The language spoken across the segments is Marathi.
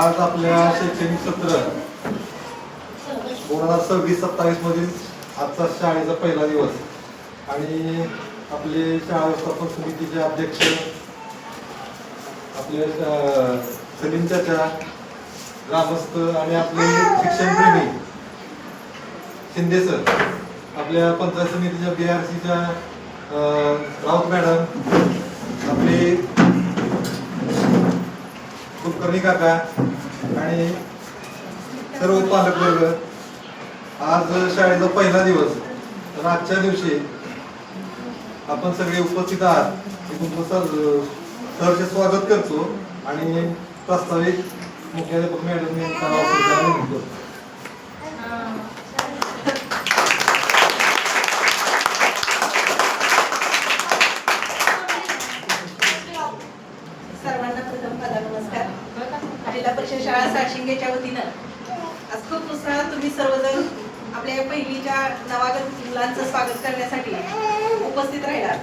आज आपल्या शैक्षणिक सत्र 2026-27 मधील आजचा शाळेचा पहिला दिवस आणि आपले शाळा व्यवस्थापन समितीचे अध्यक्ष आपले सलीम चाचा, ग्रामस्थ आणि आपले शिक्षणप्रेमी शिंदे सर, आपल्या पंचायत समितीच्या BRCच्या राऊत मॅडम, आपले कुलकर्णी काका आणि सर्व पालकवर्ग, आज शाळेचा पहिला दिवस. तर आजच्या दिवशी आपण सगळे उपस्थित आहात हे तुमचं सहर्ष स्वागत करतो आणि प्रस्तावित मुख्याध्यापक मॅडम यांचा म्हणतो. सर्वांना प्रथम नमस्कार. जिल्हा परिषद शाळा साशिंगेच्या वतीनं आज खूप उत्साहात तुम्ही सर्वजण आपल्या पहिलीच्या नवागत मुलांचं स्वागत करण्यासाठी उपस्थित राहिलात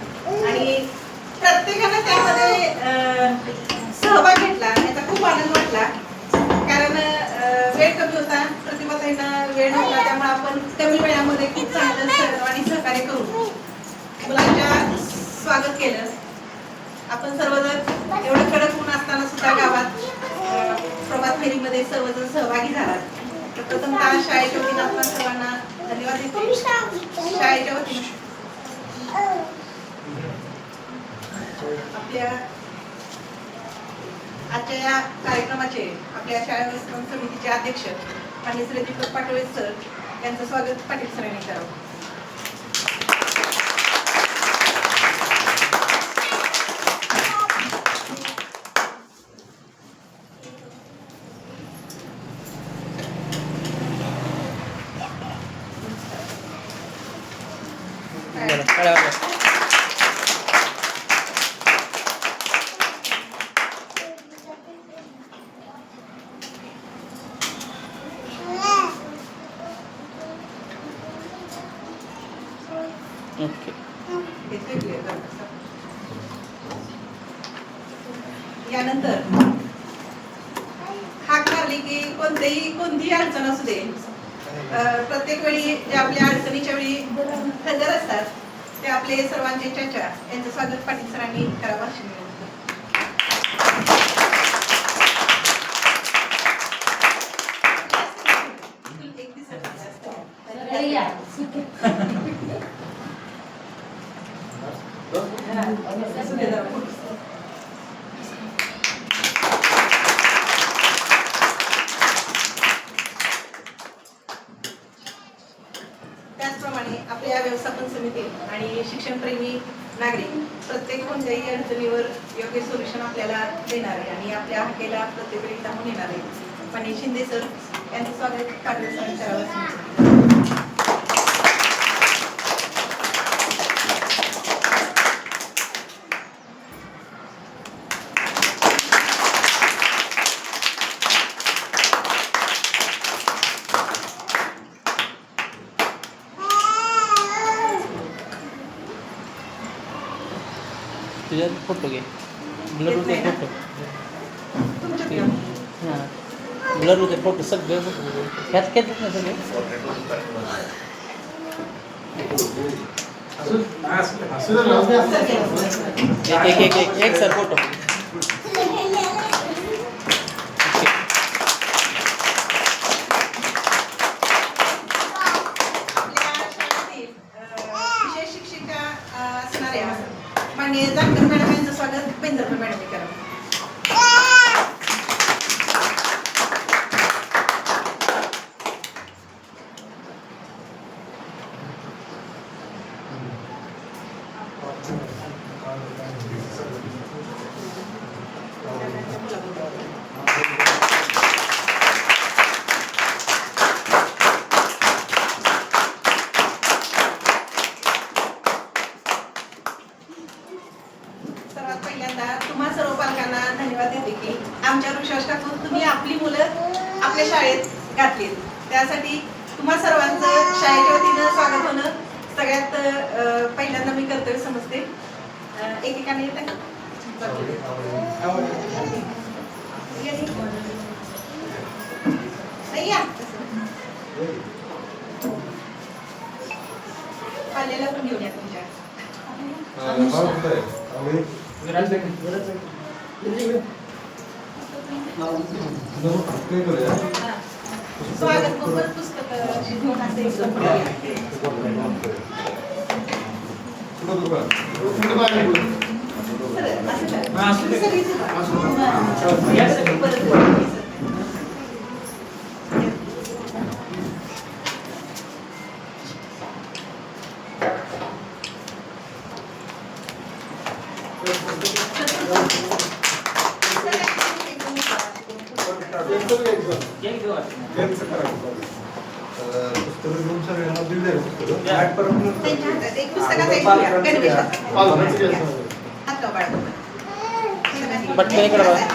आणि प्रत्येकानं त्यामध्ये सहभाग घेतला याचा खूप आनंद वाटला. कारण वेळ कमी होता, प्रतिभाताईंना वेळ नव्हता, त्यामुळे आपण कमी वेळामध्ये खूप चांगलं आणि सहकार्य करून मुलांच्या स्वागत केलं. आपण सर्वजण एवढं कडक ऊन असताना सुद्धा गावात प्रभात फेरीमध्ये सर्वजण सहभागी झालात. तर प्रथमतः शाळेच्या वतीनं आपण सर्वांना धन्यवाद देतो. शाळेच्या वतीनं आपल्या आजच्या या कार्यक्रमाचे आपल्या शाळा व्यवस्थापन समितीचे अध्यक्ष आणि श्री दीपक पाटोळे सर यांचं स्वागत पाटील सरांनी करावं. यानंतर हाक मारली की कोणतीही अडचण असू दे, प्रत्येक वेळी जे आपल्या अडचणीच्या वेळी हजर असतात ते आपले सर्वांचे चाचा यांचं स्वागत पाटील सरांनी करावं अशी त्याचप्रमाणे आपल्या व्यवस्थापन समिती आणि शिक्षणप्रेमी नागरिक प्रत्येक कोणत्याही अडचणीवर योग्य सोल्युशन आपल्याला देणार आहे आणि आपल्या हाकेला प्रत्येक वेळी धावून येणार आहे. पण शिंदे सर यांचं स्वागत पाटील सरांनी करावं. तुझ्या फोटो घे, ब्लर होते फोटो. हां, ब्लर होते फोटो सगळे फोटो ह्यात घेतलं ना सगळे. एक सर फोटो. विशेष शिक्षिका असणाऱ्या माननीय जानकर मॅडम यांचं स्वागत बेंजरकर मॅडमने करावं. सर्वात पहिल्यांदा तुम्हा सर्व पालकांना धन्यवाद देते की आमच्यावर विश्वास टाकून तुम्ही आपली मुलं आपल्या शाळेत घातली. त्यासाठी तुम्हा सर्वांचं शाळेच्या वतीनं स्वागत होणं सगळ्यात पहिल्यांदा मी कर्तव्य समजते. एकेकाने येत आहे पाल्याला पण घेऊन या तुमच्या. हा. स्वागत पुस्तक घेऊन असं एकदम पुढे या. सरळ, असं करा. सगळीच उभा. या सगळी परत उभी. पुस्तकं घेऊन सगळ्यांना दिले पुस्तकं. त्यांच्या हातात एक पुस्तकाचा एक घ्या. गणवेशाचा. हात लावा बाळा. पटकन इकडे बघा.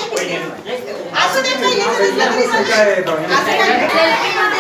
असू दे, पहिलेच दिसलं तरी चालेल. असं काय.